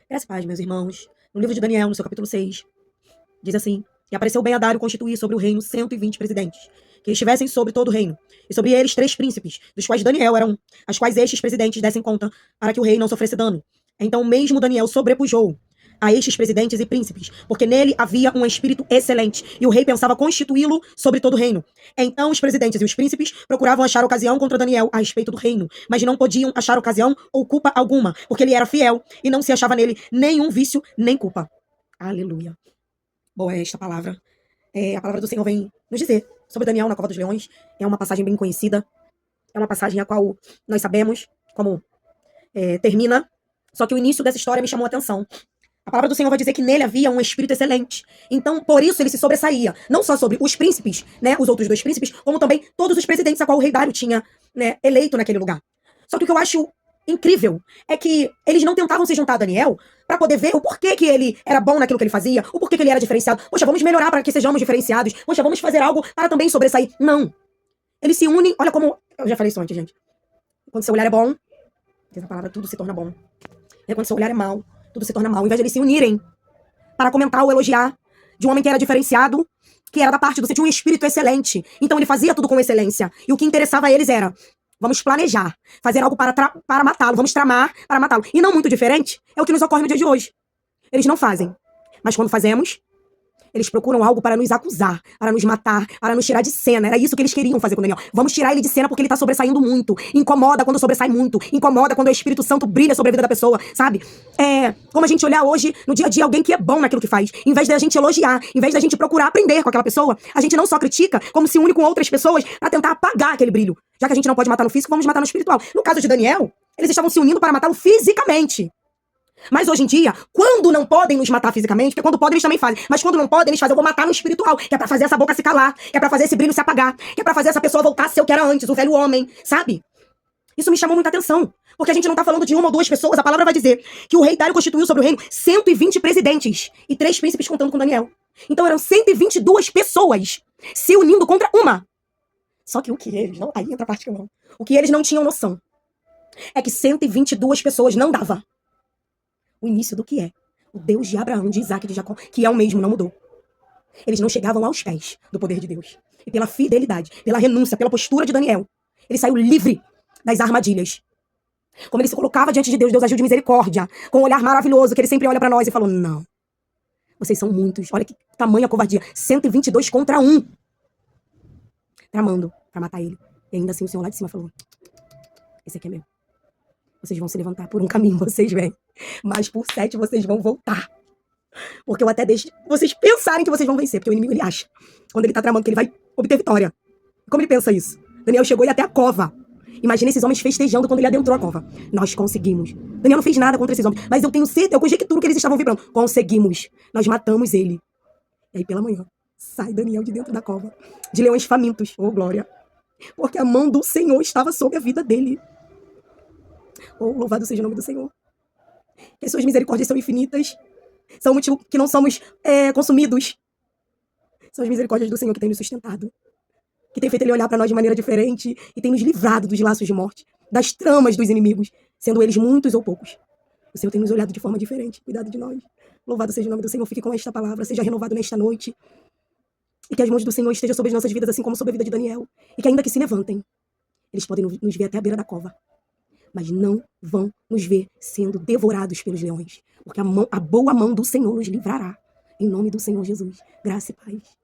Graças a paz, meus irmãos. No livro de Daniel, no seu capítulo 6, diz assim: E apareceu bem a Dário constituir sobre o reino 120 presidentes, que estivessem sobre todo o reino, e sobre eles 3 príncipes, dos quais Daniel era um, as quais estes presidentes dessem conta, para que o rei não sofresse dano. Então mesmo Daniel sobrepujou a estes presidentes e príncipes, porque nele havia um espírito excelente, e o rei pensava constituí-lo sobre todo o reino. Então os presidentes e os príncipes procuravam achar ocasião contra Daniel a respeito do reino, mas não podiam achar ocasião ou culpa alguma, porque ele era fiel, e não se achava nele nenhum vício nem culpa. Aleluia. Boa é esta palavra. A palavra do Senhor vem nos dizer sobre Daniel na Cova dos Leões. É uma passagem bem conhecida. É uma passagem a qual nós sabemos como termina. Só que o início dessa história me chamou a atenção. A palavra do Senhor vai dizer que nele havia um espírito excelente. Então, por isso ele se sobressaía. Não só sobre os príncipes, né, os outros 2 príncipes, como também todos os presidentes a qual o rei Dário tinha, né, eleito naquele lugar. Só que o que eu acho incrível é que eles não tentavam se juntar a Daniel para poder ver o porquê que ele era bom naquilo que ele fazia, o porquê que ele era diferenciado. Poxa, vamos melhorar para que sejamos diferenciados. Poxa, vamos fazer algo para também sobressair. Não. Eles se unem, olha como... Eu já falei isso antes, gente. Quando seu olhar é bom, essa palavra, tudo se torna bom. E quando seu olhar é mau, tudo se torna mal. Ao invés de eles se unirem para comentar ou elogiar de um homem que era diferenciado, que era da parte do Senhor, tinha um espírito excelente. Então ele fazia tudo com excelência. E o que interessava a eles era: vamos planejar, fazer algo para matá-lo, vamos tramar para matá-lo. E não muito diferente é o que nos ocorre no dia de hoje. Eles não fazem. Mas quando fazemos, eles procuram algo para nos acusar, para nos matar, para nos tirar de cena. Era isso que eles queriam fazer com Daniel. Vamos tirar ele de cena porque ele tá sobressaindo muito. Incomoda quando sobressai muito. Incomoda quando o Espírito Santo brilha sobre a vida da pessoa, sabe? Como a gente olhar hoje, no dia a dia, alguém que é bom naquilo que faz. Em vez da gente elogiar, em vez da gente procurar aprender com aquela pessoa, a gente não só critica, como se une com outras pessoas para tentar apagar aquele brilho. Já que a gente não pode matar no físico, vamos matar no espiritual. No caso de Daniel, eles estavam se unindo para matá-lo fisicamente. Mas hoje em dia, quando não podem nos matar fisicamente, porque quando podem eles também fazem, mas quando não podem eles fazem, eu vou matar no espiritual, que é pra fazer essa boca se calar, que é pra fazer esse brilho se apagar, que é pra fazer essa pessoa voltar a ser o que era antes, o velho homem, sabe? Isso me chamou muita atenção, porque a gente não tá falando de 1 ou 2 pessoas, a palavra vai dizer que o rei Dário constituiu sobre o reino 120 presidentes e 3 príncipes contando com Daniel. Então eram 122 pessoas se unindo contra uma. Só que o que eles não... Aí entra a parte que eu amo. O que eles não tinham noção é que 122 pessoas não dava o início do que é o Deus de Abraão, de Isaac e de Jacó, que é o mesmo, não mudou. Eles não chegavam aos pés do poder de Deus. E pela fidelidade, pela renúncia, pela postura de Daniel, ele saiu livre das armadilhas. Como ele se colocava diante de Deus, Deus agiu de misericórdia, com um olhar maravilhoso, que ele sempre olha pra nós e falou: não, vocês são muitos, olha que tamanha covardia, 122 contra 1. Tramando pra matar ele. E ainda assim o Senhor lá de cima falou: esse aqui é meu. Vocês vão se levantar por um caminho, vocês vêm. Mas por 7 vocês vão voltar. Porque eu até deixo vocês pensarem que vocês vão vencer. Porque o inimigo, ele acha, quando ele tá tramando, que ele vai obter vitória. Como ele pensa isso? Daniel chegou e ia até a cova. Imagina esses homens festejando quando ele adentrou a cova. Nós conseguimos. Daniel não fez nada contra esses homens. Mas eu tenho certeza, eu conjecturo que eles estavam vibrando. Conseguimos. Nós matamos ele. E aí pela manhã, sai Daniel de dentro da cova. De leões famintos. Oh, glória. Porque a mão do Senhor estava sobre a vida dele. Oh, louvado seja o nome do Senhor. Que as suas misericórdias são infinitas. São o motivo que não somos consumidos. São as misericórdias do Senhor que tem nos sustentado. Que tem feito ele olhar para nós de maneira diferente. E tem nos livrado dos laços de morte. Das tramas dos inimigos. Sendo eles muitos ou poucos. O Senhor tem nos olhado de forma diferente. Cuidado de nós. Louvado seja o nome do Senhor. Fique com esta palavra. Seja renovado nesta noite. E que as mãos do Senhor estejam sobre as nossas vidas, assim como sobre a vida de Daniel. E que ainda que se levantem, eles podem nos ver até a beira da cova. Mas não vão nos ver sendo devorados pelos leões. Porque a boa mão do Senhor nos livrará. Em nome do Senhor Jesus. Graça e paz.